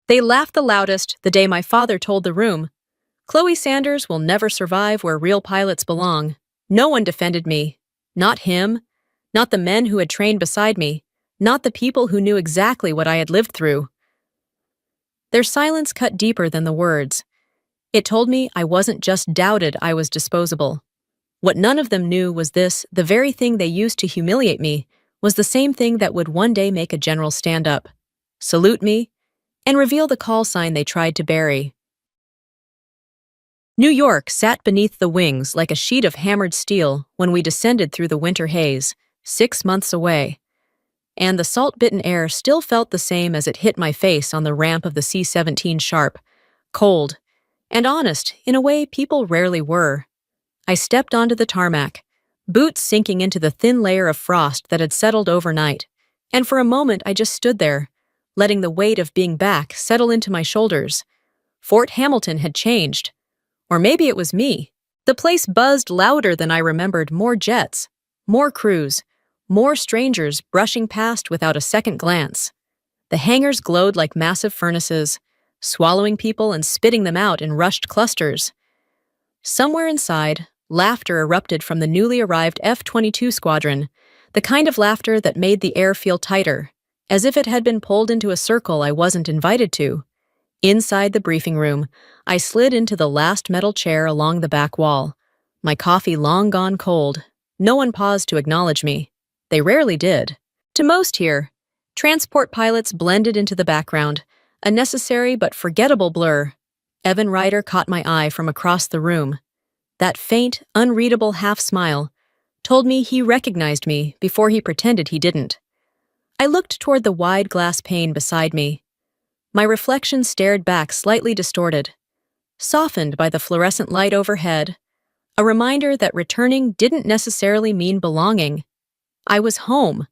They laughed the loudest the day my father told the room, "Chloe Sanders will never survive where real pilots belong." No one defended me. Not him. Not the men who had trained beside me. Not the people who knew exactly what I had lived through. Their silence cut deeper than the words. It told me I wasn't just doubted, I was disposable. What none of them knew was this: the very thing they used to humiliate me was the same thing that would one day make a general stand up, salute me, and reveal the call sign they tried to bury. New York sat beneath the wings like a sheet of hammered steel when we descended through the winter haze, 6 months away. And the salt-bitten air still felt the same as it hit my face on the ramp of the C-17 Sharp, cold, and honest in a way people rarely were. I stepped onto the tarmac, boots sinking into the thin layer of frost that had settled overnight, and for a moment I just stood there, letting the weight of being back settle into my shoulders. Fort Hamilton had changed. Or maybe it was me. The place buzzed louder than I remembered, more jets, more crews, more strangers brushing past without a second glance. The hangars glowed like massive furnaces, swallowing people and spitting them out in rushed clusters. Somewhere inside, laughter erupted from the newly arrived F-22 squadron, the kind of laughter that made the air feel tighter, as if it had been pulled into a circle I wasn't invited to. Inside the briefing room, I slid into the last metal chair along the back wall, my coffee long gone cold. No one paused to acknowledge me. They rarely did. To most here, transport pilots blended into the background, a necessary but forgettable blur. Evan Ryder caught my eye from across the room. That faint, unreadable half-smile told me he recognized me before he pretended he didn't. I looked toward the wide glass pane beside me. My reflection stared back, slightly distorted, softened by the fluorescent light overhead, a reminder that returning didn't necessarily mean belonging. I was home,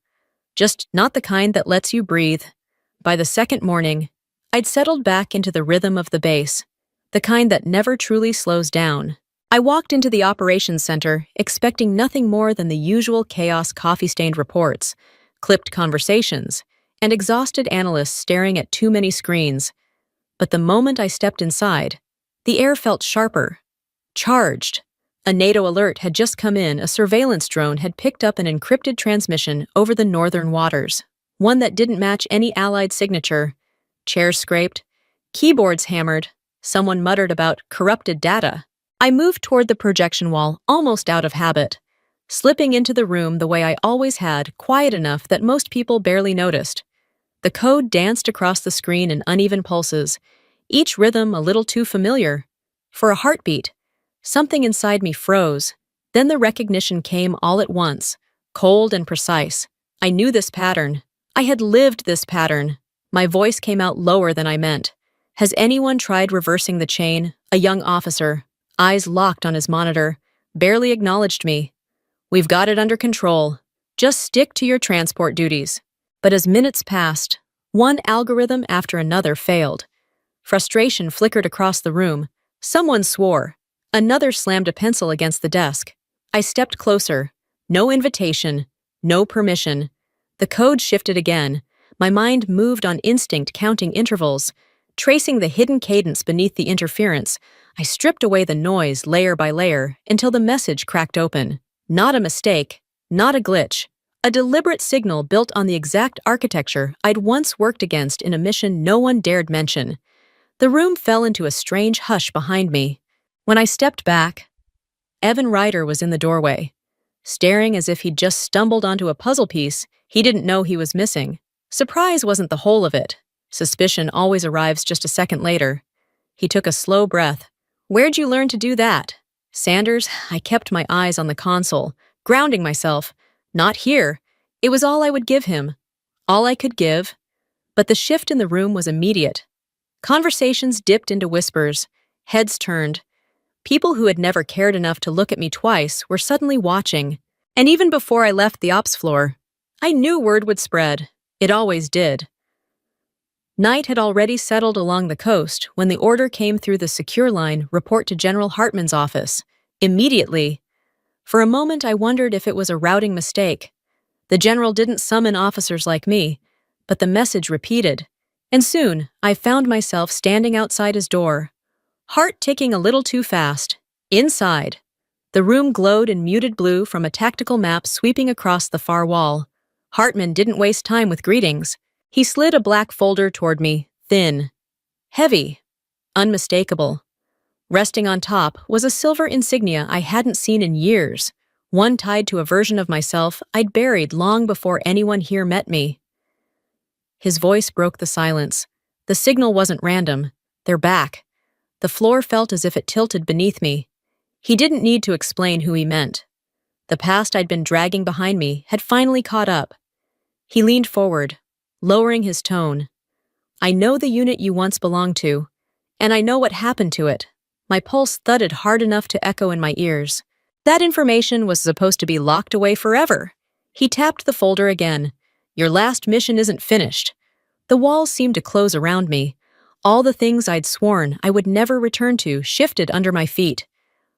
just not the kind that lets you breathe. By the second morning, I'd settled back into the rhythm of the base, the kind that never truly slows down. I walked into the operations center, expecting nothing more than the usual chaos: coffee-stained reports, clipped conversations, and exhausted analysts staring at too many screens. But the moment I stepped inside, the air felt sharper, charged. A NATO alert had just come in. A surveillance drone had picked up an encrypted transmission over the northern waters, one that didn't match any Allied signature. Chairs scraped, keyboards hammered, someone muttered about corrupted data. I moved toward the projection wall, almost out of habit, slipping into the room the way I always had, quiet enough that most people barely noticed. The code danced across the screen in uneven pulses, each rhythm a little too familiar. For a heartbeat, something inside me froze. Then the recognition came all at once, cold and precise. I knew this pattern. I had lived this pattern. My voice came out lower than I meant. "Has anyone tried reversing the chain?" A young officer, eyes locked on his monitor, barely acknowledged me. "We've got it under control. Just stick to your transport duties." But as minutes passed, one algorithm after another failed. Frustration flickered across the room. Someone swore. Another slammed a pencil against the desk. I stepped closer. No invitation. No permission. The code shifted again. My mind moved on instinct, counting intervals, tracing the hidden cadence beneath the interference. I stripped away the noise layer by layer until the message cracked open. Not a mistake. Not a glitch. A deliberate signal built on the exact architecture I'd once worked against in a mission no one dared mention. The room fell into a strange hush behind me. When I stepped back, Evan Ryder was in the doorway, staring as if he'd just stumbled onto a puzzle piece he didn't know he was missing. Surprise wasn't the whole of it. Suspicion always arrives just a second later. He took a slow breath. "Where'd you learn to do that?" "Sanders." I kept my eyes on the console, grounding myself. Not here. It was all I would give him. All I could give. But the shift in the room was immediate. Conversations dipped into whispers. Heads turned. People who had never cared enough to look at me twice were suddenly watching. And even before I left the ops floor, I knew word would spread. It always did. Night had already settled along the coast when the order came through the secure line: report to General Hartman's office. Immediately. For a moment I wondered if it was a routing mistake. The general didn't summon officers like me, but the message repeated, And soon, I found myself standing outside his door, heart ticking a little too fast. Inside, the room glowed in muted blue from a tactical map sweeping across the far wall. Hartman didn't waste time with greetings. He slid a black folder toward me, thin, heavy, unmistakable. Resting on top was a silver insignia I hadn't seen in years, one tied to a version of myself I'd buried long before anyone here met me. His voice broke the silence. The signal wasn't random. They're back. The floor felt as if it tilted beneath me. He didn't need to explain who he meant. The past I'd been dragging behind me had finally caught up. He leaned forward, lowering his tone. I know the unit you once belonged to, and I know what happened to it. My pulse thudded hard enough to echo in my ears. That information was supposed to be locked away forever. He tapped the folder again. Your last mission isn't finished. The walls seemed to close around me. All the things I'd sworn I would never return to shifted under my feet.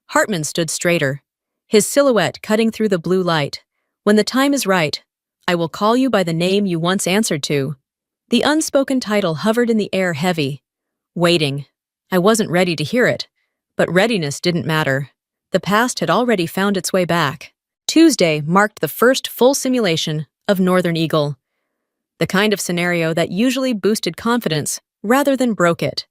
Hartman stood straighter, his silhouette cutting through the blue light. When the time is right, I will call you by the name you once answered to. The unspoken title hovered in the air heavy. Waiting. I wasn't ready to hear it, but readiness didn't matter. The past had already found its way back. Tuesday marked the first full simulation of Northern Eagle, the kind of scenario that usually boosted confidence rather than broke it.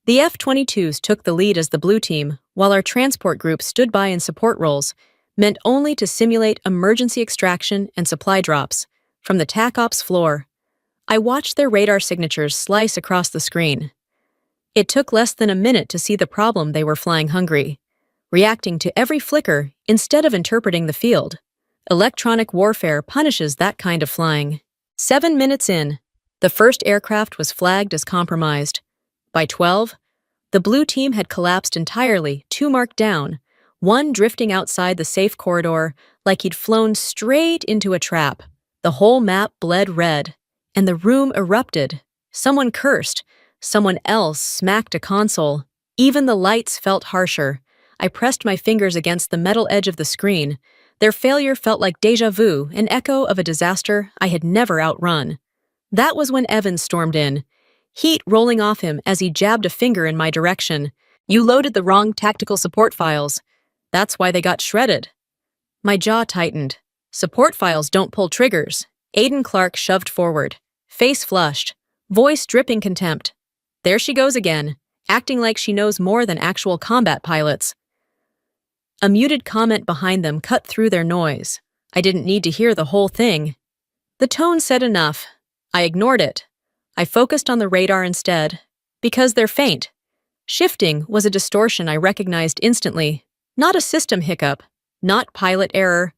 The F-22s took the lead as the blue team, while our transport group stood by in support roles, meant only to simulate emergency extraction and supply drops. From the TAC Ops floor, I watched their radar signatures slice across the screen. It took less than a minute to see the problem. They were flying hungry, reacting to every flicker instead of interpreting the field. Electronic warfare punishes that kind of flying. 7 minutes in, the first aircraft was flagged as compromised. By 12, the blue team had collapsed entirely, 2 marked down, one drifting outside the safe corridor like he'd flown straight into a trap. The whole map bled red, and the room erupted. Someone cursed. Someone else smacked a console. Even the lights felt harsher. I pressed my fingers against the metal edge of the screen. Their failure felt like déjà vu, an echo of a disaster I had never outrun. That was when Evans stormed in, heat rolling off him as he jabbed a finger in my direction. You loaded the wrong tactical support files. That's why they got shredded. My jaw tightened. Support files don't pull triggers. Aiden Clark shoved forward, face flushed, voice dripping contempt. There she goes again, acting like she knows more than actual combat pilots. A muted comment behind them cut through their noise. I didn't need to hear the whole thing. The tone said enough. I ignored it. I focused on the radar instead, because they're faint. Shifting was a distortion I recognized instantly, not a system hiccup, not pilot error,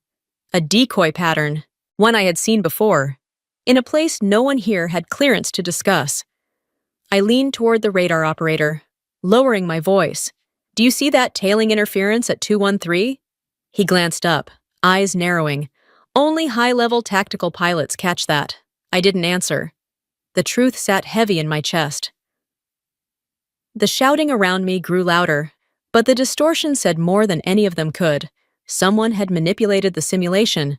a decoy pattern, one I had seen before, in a place no one here had clearance to discuss. I leaned toward the radar operator, lowering my voice. Do you see that tailing interference at 213? He glanced up, eyes narrowing. Only high-level tactical pilots catch that. I didn't answer. The truth sat heavy in my chest. The shouting around me grew louder, but the distortion said more than any of them could. Someone had manipulated the simulation,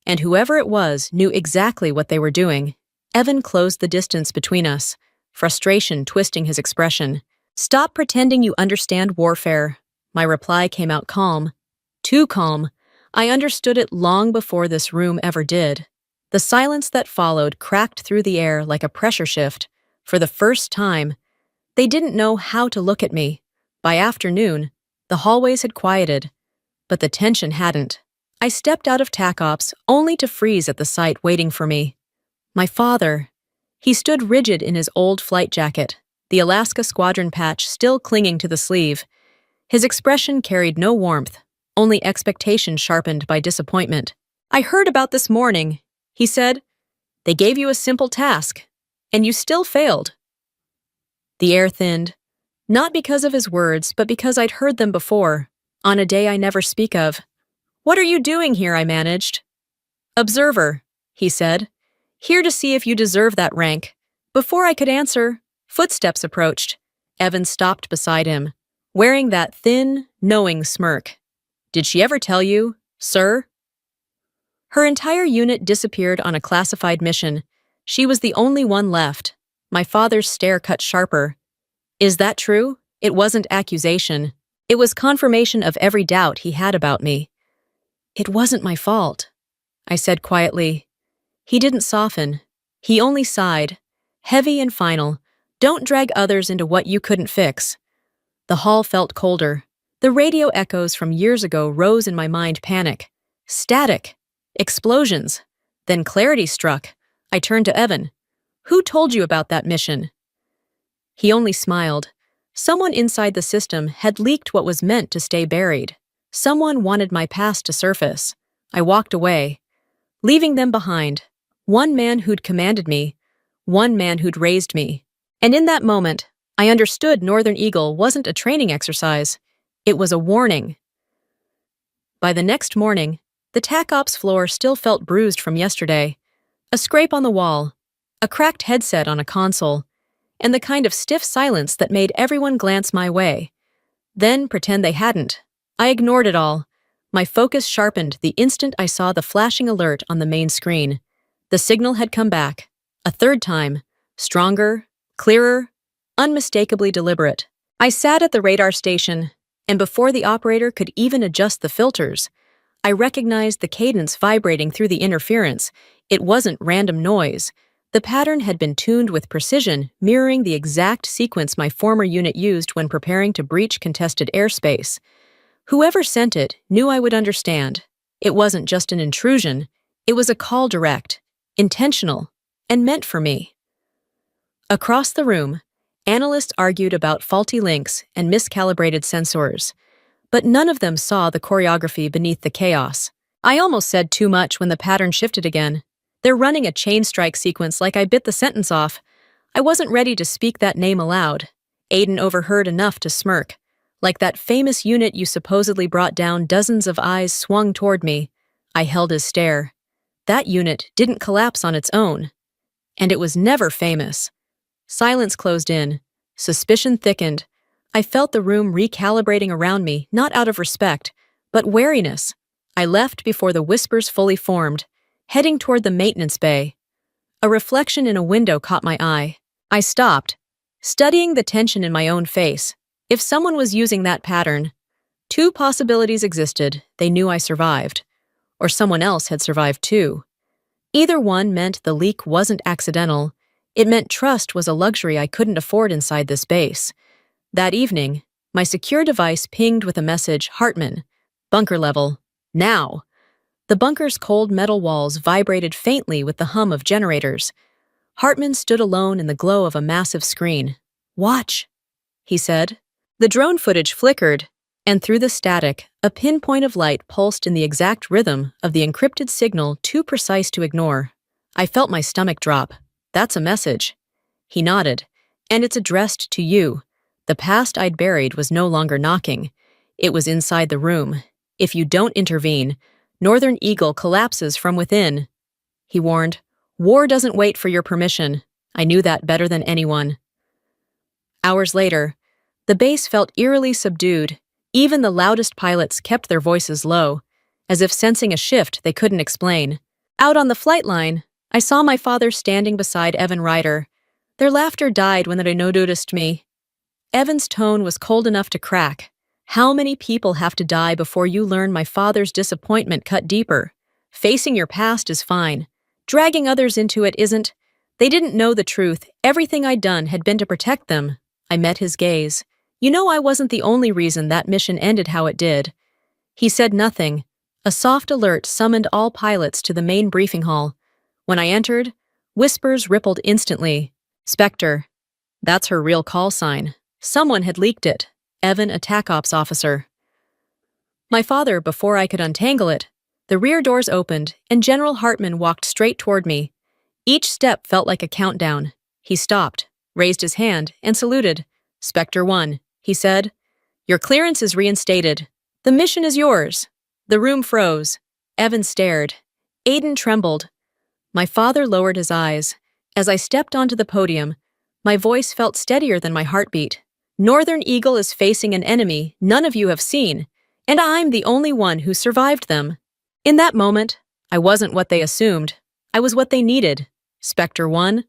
and whoever it was knew exactly what they were doing. Evan closed the distance between us, frustration twisting his expression. Stop pretending you understand warfare. My reply came out calm. Too calm. I understood it long before this room ever did. The silence that followed cracked through the air like a pressure shift. For the first time, they didn't know how to look at me. By afternoon, the hallways had quieted, but the tension hadn't. I stepped out of TAC Ops only to freeze at the sight waiting for me. My father. He stood rigid in his old flight jacket, the Alaska Squadron patch still clinging to the sleeve. His expression carried no warmth, only expectation sharpened by disappointment. I heard about this morning, he said. They gave you a simple task, and you still failed. The air thinned, not because of his words, but because I'd heard them before, on a day I never speak of. What are you doing here? I managed. Observer, he said. Here to see if you deserve that rank. Before I could answer, footsteps approached. Evan stopped beside him, wearing that thin, knowing smirk. Did she ever tell you, sir? Her entire unit disappeared on a classified mission. She was the only one left. My father's stare cut sharper. Is that true? It wasn't accusation. It was confirmation of every doubt he had about me. It wasn't my fault, I said quietly. He didn't soften. He only sighed, heavy and final. Don't drag others into what you couldn't fix. The hall felt colder. The radio echoes from years ago rose in my mind, panic. Static. Explosions. Then clarity struck. I turned to Evan. Who told you about that mission? He only smiled. Someone inside the system had leaked what was meant to stay buried. Someone wanted my past to surface. I walked away, leaving them behind. One man who'd commanded me, one man who'd raised me. And in that moment, I understood Northern Eagle wasn't a training exercise. It was a warning. By the next morning, the TAC Ops floor still felt bruised from yesterday. A scrape on the wall, a cracked headset on a console, and the kind of stiff silence that made everyone glance my way. Then pretend they hadn't. I ignored it all. My focus sharpened the instant I saw the flashing alert on the main screen. The signal had come back. A third time. Stronger, clearer, unmistakably deliberate. I sat at the radar station, and before the operator could even adjust the filters, I recognized the cadence vibrating through the interference. It wasn't random noise. The pattern had been tuned with precision, mirroring the exact sequence my former unit used when preparing to breach contested airspace. Whoever sent it knew I would understand. It wasn't just an intrusion. It was a call direct, intentional, and meant for me. Across the room, analysts argued about faulty links and miscalibrated sensors, but none of them saw the choreography beneath the chaos. I almost said too much when the pattern shifted again. They're running a chain strike sequence like I bit the sentence off. I wasn't ready to speak that name aloud. Aiden overheard enough to smirk. Like that famous unit you supposedly brought down, dozens of eyes swung toward me. I held his stare. That unit didn't collapse on its own. And it was never famous. Silence closed in. Suspicion thickened. I felt the room recalibrating around me, not out of respect, but wariness. I left before the whispers fully formed, heading toward the maintenance bay. A reflection in a window caught my eye. I stopped, studying the tension in my own face. If someone was using that pattern, two possibilities existed. They knew I survived, or someone else had survived too. Either one meant the leak wasn't accidental. It meant trust was a luxury I couldn't afford inside this base. That evening, my secure device pinged with a message, Hartman, bunker level, now. The bunker's cold metal walls vibrated faintly with the hum of generators. Hartman stood alone in the glow of a massive screen. Watch, he said. The drone footage flickered, and through the static, a pinpoint of light pulsed in the exact rhythm of the encrypted signal too precise to ignore. I felt my stomach drop. That's a message. He nodded. And it's addressed to you. The past I'd buried was no longer knocking. It was inside the room. If you don't intervene, Northern Eagle collapses from within. He warned, war doesn't wait for your permission. I knew that better than anyone. Hours later, the base felt eerily subdued. Even the loudest pilots kept their voices low, as if sensing a shift they couldn't explain. Out on the flight line, I saw my father standing beside Evan Ryder. Their laughter died when they noticed me. Evan's tone was cold enough to crack. How many people have to die before you learn my father's disappointment cut deeper? Facing your past is fine. Dragging others into it isn't. They didn't know the truth. Everything I'd done had been to protect them. I met his gaze. You know I wasn't the only reason that mission ended how it did. He said nothing. A soft alert summoned all pilots to the main briefing hall. When I entered, whispers rippled instantly. Spectre. That's her real call sign. Someone had leaked it. Evan, a TAC Ops officer. My father, before I could untangle it, the rear doors opened, and General Hartman walked straight toward me. Each step felt like a countdown. He stopped, raised his hand, and saluted. Specter One, he said. Your clearance is reinstated. The mission is yours. The room froze. Evan stared. Aiden trembled. My father lowered his eyes. As I stepped onto the podium, my voice felt steadier than my heartbeat. Northern Eagle is facing an enemy none of you have seen, and I'm the only one who survived them. In that moment, I wasn't what they assumed. I was what they needed. Specter One.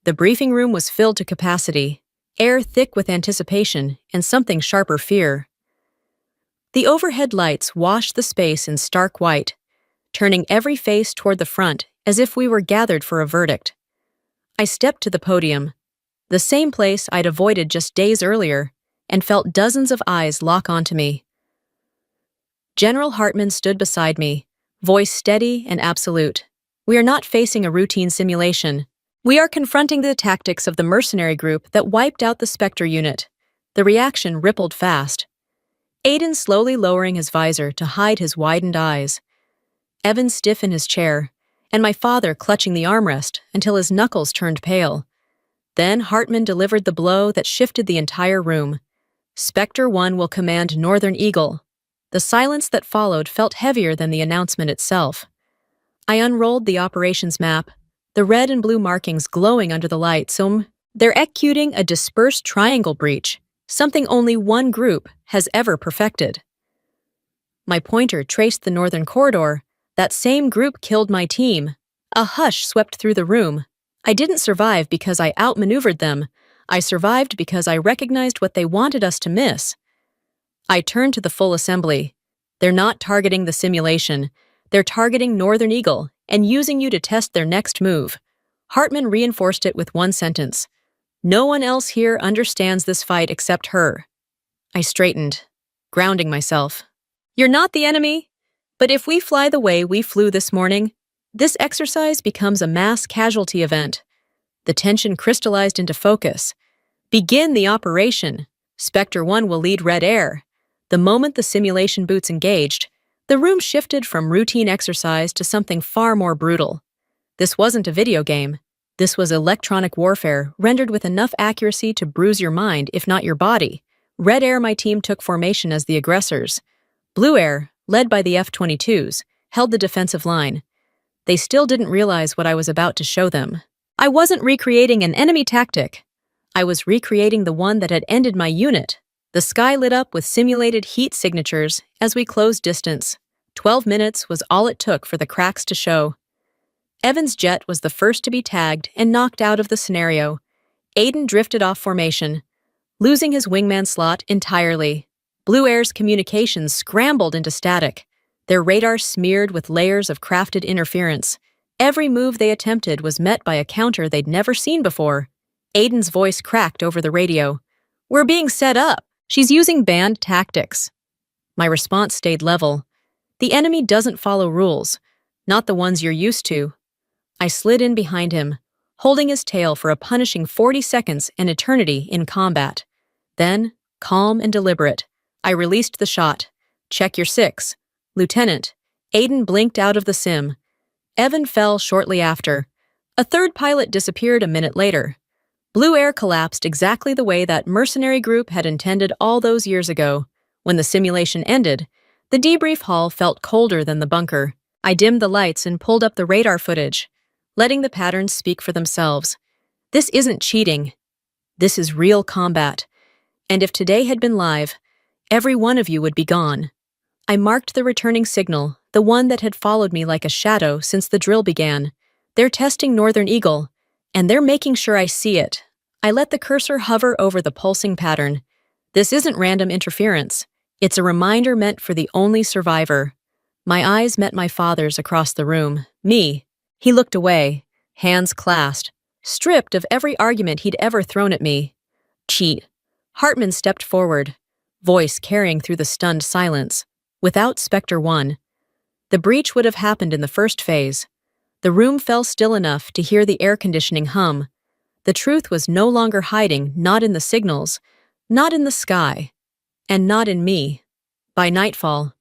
The briefing room was filled to capacity, air thick with anticipation and something sharper fear. The overhead lights washed the space in stark white, turning every face toward the front as if we were gathered for a verdict. I stepped to the podium, the same place I'd avoided just days earlier, and felt dozens of eyes lock onto me. General Hartman stood beside me, voice steady and absolute. We are not facing a routine simulation. We are confronting the tactics of the mercenary group that wiped out the Spectre unit. The reaction rippled fast. Aiden slowly lowering his visor to hide his widened eyes. Evan stiff in his chair, and my father clutching the armrest until his knuckles turned pale. Then Hartman delivered the blow that shifted the entire room. Specter One will command Northern Eagle. The silence that followed felt heavier than the announcement itself. I unrolled the operations map, the red and blue markings glowing under the lights. They're executing a dispersed triangle breach, something only one group has ever perfected. My pointer traced the northern corridor. That same group killed my team. A hush swept through the room. I didn't survive because I outmaneuvered them. I survived because I recognized what they wanted us to miss. I turned to the full assembly. They're not targeting the simulation. They're targeting Northern Eagle and using you to test their next move. Hartman reinforced it with one sentence. No one else here understands this fight except her. I straightened, grounding myself. You're not the enemy, but if we fly the way we flew this morning, this exercise becomes a mass casualty event. The tension crystallized into focus. Begin the operation. Specter One will lead Red Air. The moment the simulation boots engaged, the room shifted from routine exercise to something far more brutal. This wasn't a video game. This was electronic warfare rendered with enough accuracy to bruise your mind, if not your body. Red Air, my team, took formation as the aggressors. Blue Air, led by the F-22s, held the defensive line. They still didn't realize what I was about to show them. I wasn't recreating an enemy tactic. I was recreating the one that had ended my unit. The sky lit up with simulated heat signatures as we closed distance. 12 minutes was all it took for the cracks to show. Evan's jet was the first to be tagged and knocked out of the scenario. Aiden drifted off formation, losing his wingman slot entirely. Blue Air's communications scrambled into static, their radar smeared with layers of crafted interference. Every move they attempted was met by a counter they'd never seen before. Aiden's voice cracked over the radio. We're being set up. She's using banned tactics. My response stayed level. The enemy doesn't follow rules, not the ones you're used to. I slid in behind him, holding his tail for a punishing 40 seconds, an eternity in combat. Then, calm and deliberate, I released the shot. Check your 6. Lieutenant. Aiden blinked out of the sim. Evan fell shortly after. A third pilot disappeared a minute later. Blue Air collapsed exactly the way that mercenary group had intended all those years ago. When the simulation ended, the debrief hall felt colder than the bunker. I dimmed the lights and pulled up the radar footage, letting the patterns speak for themselves. This isn't cheating. This is real combat. And if today had been live, every one of you would be gone. I marked the returning signal, the one that had followed me like a shadow since the drill began. They're testing Northern Eagle, and they're making sure I see it. I let the cursor hover over the pulsing pattern. This isn't random interference. It's a reminder meant for the only survivor. My eyes met my father's across the room. Me. He looked away, hands clasped, stripped of every argument he'd ever thrown at me. Cheat. Hartman stepped forward, voice carrying through the stunned silence. Without Specter One, the breach would have happened in the first phase. The room fell still enough to hear the air conditioning hum. The truth was no longer hiding, not in the signals, not in the sky, and not in me. By nightfall,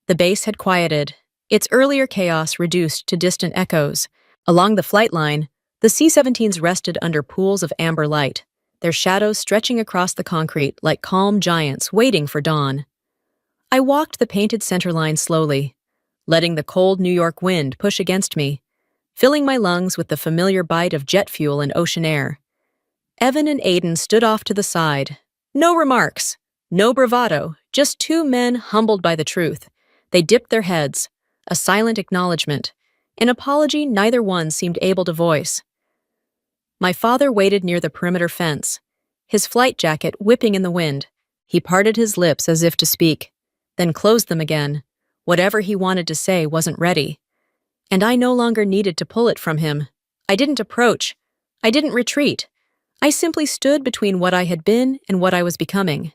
the base had quieted, its earlier chaos reduced to distant echoes. Along the flight line, the C-17s rested under pools of amber light, their shadows stretching across the concrete like calm giants waiting for dawn. I walked the painted center line slowly, letting the cold New York wind push against me, filling my lungs with the familiar bite of jet fuel and ocean air. Evan and Aiden stood off to the side. No remarks, no bravado, just two men humbled by the truth. They dipped their heads, a silent acknowledgement, an apology neither one seemed able to voice. My father waited near the perimeter fence, his flight jacket whipping in the wind. He parted his lips as if to speak, then closed them again. Whatever he wanted to say wasn't ready. And I no longer needed to pull it from him. I didn't approach. I didn't retreat. I simply stood between what I had been and what I was becoming.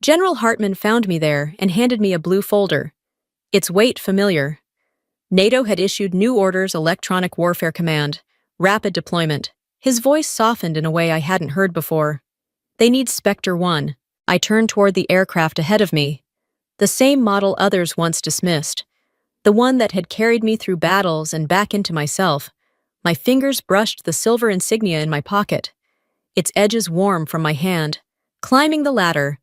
General Hartman found me there and handed me a blue folder. Its weight familiar. NATO had issued New Orders Electronic Warfare Command. Rapid deployment. His voice softened in a way I hadn't heard before. They need Specter One. I turned toward the aircraft ahead of me. The same model others once dismissed. The one that had carried me through battles and back into myself. My fingers brushed the silver insignia in my pocket, its edges warm from my hand. Climbing the ladder,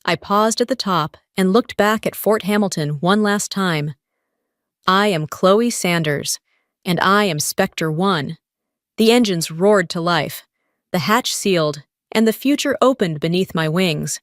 I paused at the top and looked back at Fort Hamilton one last time. I am Chloe Sanders, and I am Specter One. The engines roared to life, the hatch sealed, and the future opened beneath my wings.